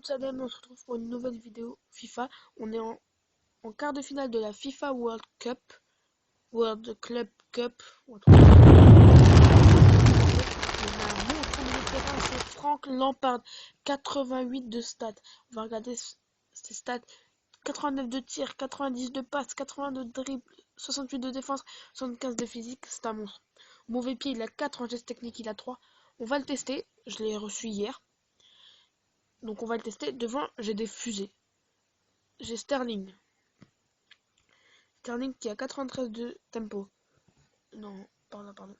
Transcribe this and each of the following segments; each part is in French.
Sadem, on se retrouve pour une nouvelle vidéo FIFA. On est en quart de finale de la FIFA World Cup. World Club Cup. On a un monstre au milieu de terrain, c'est Frank Lampard. 88 de stats. On va regarder ses stats. 89 de tir, 90 de passes, 80 de dribble, 68 de défense, 75 de physique. C'est un monstre. Mauvais pied, il a 4. En geste technique, il a 3. On va le tester. Je l'ai reçu hier. Donc on va le tester. Devant, j'ai des fusées. J'ai Sterling. Sterling qui a 93 de tempo. Non, pardon.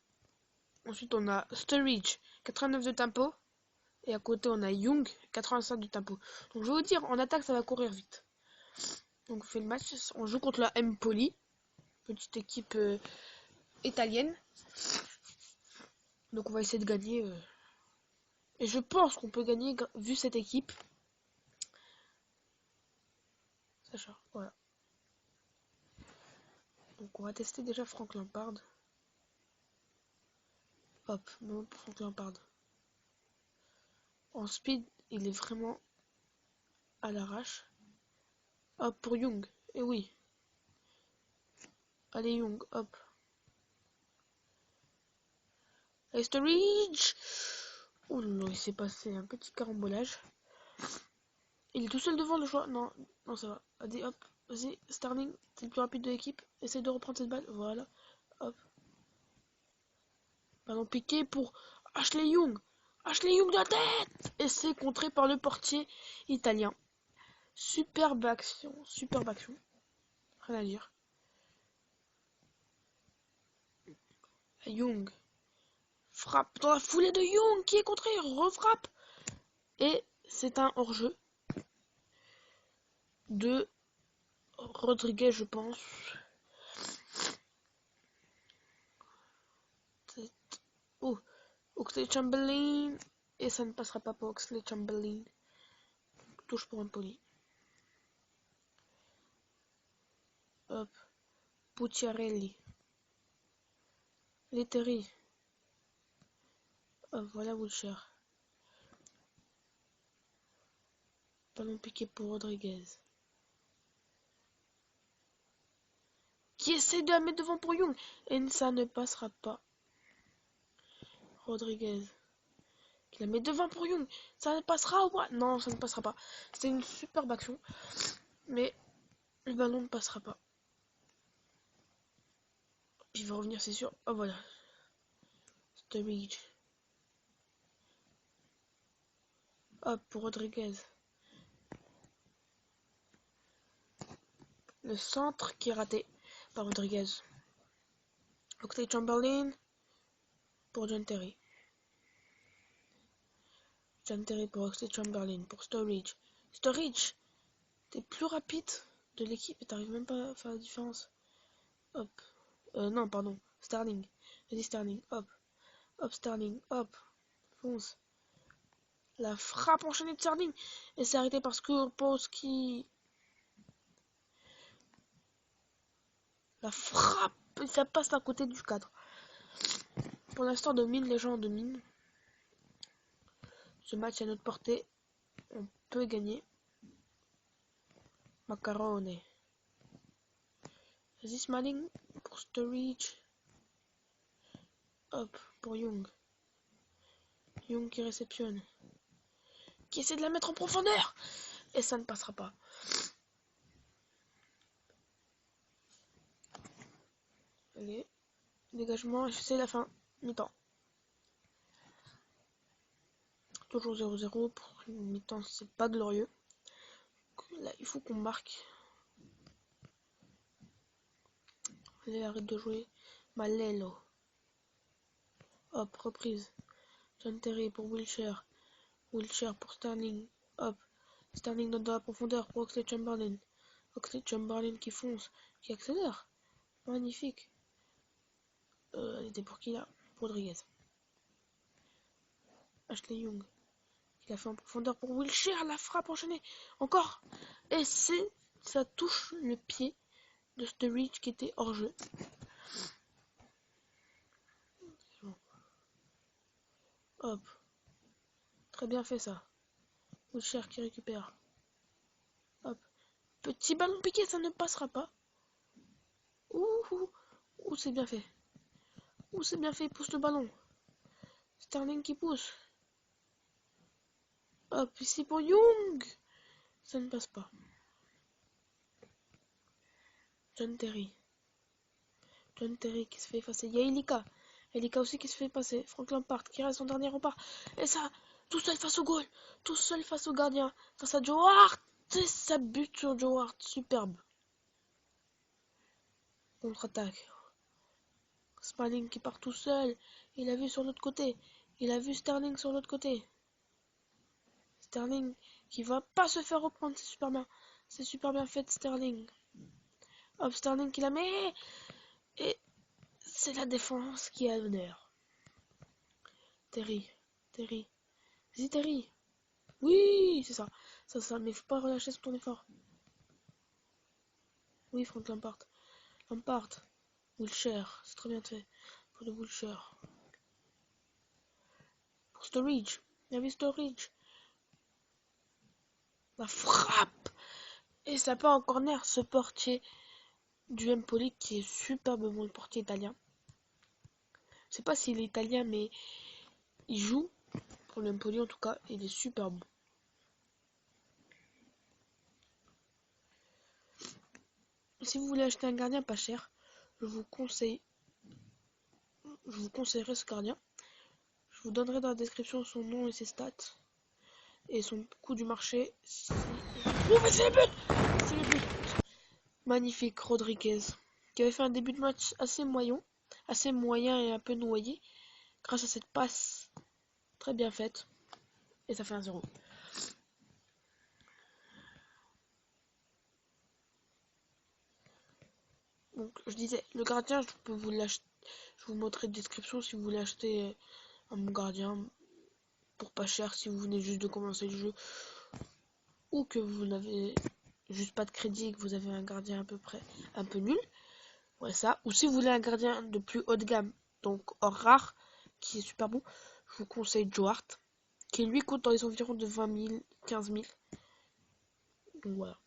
Ensuite, on a Sturridge, 89 de tempo. Et à côté, on a Young, 85 de tempo. Donc, je vais vous dire, en attaque, ça va courir vite. Donc, on fait le match. On joue contre la Empoli, petite équipe italienne. Donc, on va essayer de gagner. Et je pense qu'on peut gagner vu cette équipe. Sacha, voilà. Donc, on va tester déjà Frank Lampard. Hop, non, Frank Lampard. En speed, il est vraiment à l'arrache. Hop, pour Young. Et oui. Allez, Young, hop. Allez, Sturridge. Oh là là, il s'est passé un petit carambolage. Il est tout seul devant le choix. Non, non, ça va. Allez, hop. Vas-y, Sterling, c'est le plus rapide de l'équipe. Essaye de reprendre cette balle. Voilà. Hop. Ballon piqué pour Ashley Young. Ashley Young de la tête. Et c'est contré par le portier italien. Superbe action. Superbe action. Rien à dire. Young. Frappe dans la foulée de Young qui est contré. Refrappe. Et c'est un hors-jeu de Rodriguez, je pense. Oh, Oxlade-Chamberlain. Et ça ne passera pas pour Oxlade-Chamberlain. Touche pour Empoli. Hop. Pucciarelli. Lettery. Hop, voilà Wilshere. Ballon piqué pour Rodriguez. Qui essaie de la mettre devant pour Young. Et ça ne passera pas. Rodriguez. Qui la met devant pour Young. Ça ne passera ou pas? Non, ça ne passera pas. C'était une superbe action. Mais le ballon ne passera pas. Il va revenir, c'est sûr. Oh voilà. Sturridge. Hop, pour Rodriguez. Le centre qui est raté par Rodriguez. Oxlade-Chamberlain pour John Terry. John Terry pour Oxlade-Chamberlain. Pour Sturridge. Sturridge, t'es plus rapide de l'équipe et t'arrives même pas à faire la différence. Hop. Non, pardon. Sterling. Vas-y, Sterling. Hop. Hop, Sterling. Hop. Fonce. La frappe enchaînée de Sterling. Et c'est arrêté par Skorupowski. La frappe. Et ça passe à côté du cadre. Pour l'instant, domine. Les gens dominent. Ce match à notre portée. On peut gagner. Macaroni. Vas-y, Smalling. Pour Sturridge. Hop. Pour Young. Young qui réceptionne. Qui essaie de la mettre en profondeur. Et ça ne passera pas. Allez. Dégagement. C'est la fin. Mi-temps. Toujours 0-0. Pour une mi-temps, c'est pas glorieux. Là, il faut qu'on marque. Allez, arrête de jouer. Malello. Hop, reprise. John Terry pour Wilshere. Wilshere pour Sterling. Hop. Sterling dans la profondeur pour Oxlade-Chamberlain. Oxlade-Chamberlain qui fonce, qui accélère. Magnifique. Elle était pour qui là? Rodriguez. Ashley Young. Qui l'a fait en profondeur pour Wilshere. La frappe enchaînée. Encore. Et ça touche le pied de Sturridge qui était hors jeu. Hop. Très bien fait ça. Wilshere qui récupère. Hop. Petit ballon piqué, ça ne passera pas. Ouh, ouh, c'est bien fait. Ouh, c'est bien fait, il pousse le ballon. Sterling qui pousse. Hop, ici pour Young. Ça ne passe pas. John Terry. John Terry qui se fait effacer. Il y a Elika. Elika aussi qui se fait passer. Frank Lampard qui reste son dernier rempart. Et ça, tout seul face au goal. Tout seul face au gardien. Face à Joe Hart. Et ça bute sur Joe Hart. Superbe. Contre-attaque. Smalling qui part tout seul. Il a vu sur l'autre côté. Il a vu Sterling sur l'autre côté. Sterling qui va pas se faire reprendre. C'est super bien. C'est super bien fait Sterling. Hop, Sterling qui la met. Et c'est la défense qui a l'honneur. Terry. Terry. Vas-y Terry. Oui, c'est ça. Ça. Mais faut pas relâcher sur ton effort. Oui, Frank Lampard. Lampard. Wilshere. C'est très bien fait. Pour le Wilshere. Pour Sturridge. Il y avait Sturridge. La frappe. Et ça part en corner. Ce portier du Empoli qui est superbe bon, le portier italien. Je sais pas s'il est italien, mais il joue pour le Empoli en tout cas. Il est super bon. Si vous voulez acheter un gardien pas cher, je vous conseillerais ce gardien. Je vous donnerai dans la description son nom et ses stats. Et son coût du marché. Oh, mais c'est le but! C'est le but! Magnifique, Rodriguez. Qui avait fait un début de match assez moyen et un peu noyé. Grâce à cette passe très bien faite. Et ça fait 1-0. Donc, je disais, le gardien, je peux vous l'acheter. Je vous montrerai la description si vous voulez acheter un bon gardien pour pas cher si vous venez juste de commencer le jeu ou que vous n'avez juste pas de crédit et que vous avez un gardien à peu près un peu nul. Ouais, ça. Ou si vous voulez un gardien de plus haut de gamme, donc hors rare, qui est super bon, je vous conseille Joe Hart, qui lui coûte dans les environs de 20 000, 15 000. Donc voilà.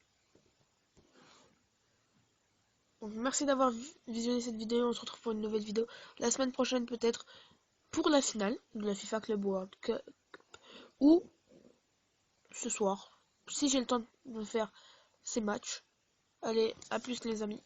Donc merci d'avoir visionné cette vidéo. On se retrouve pour une nouvelle vidéo la semaine prochaine peut-être pour la finale de la FIFA Club World Cup ou ce soir si j'ai le temps de faire ces matchs. Allez, à plus les amis.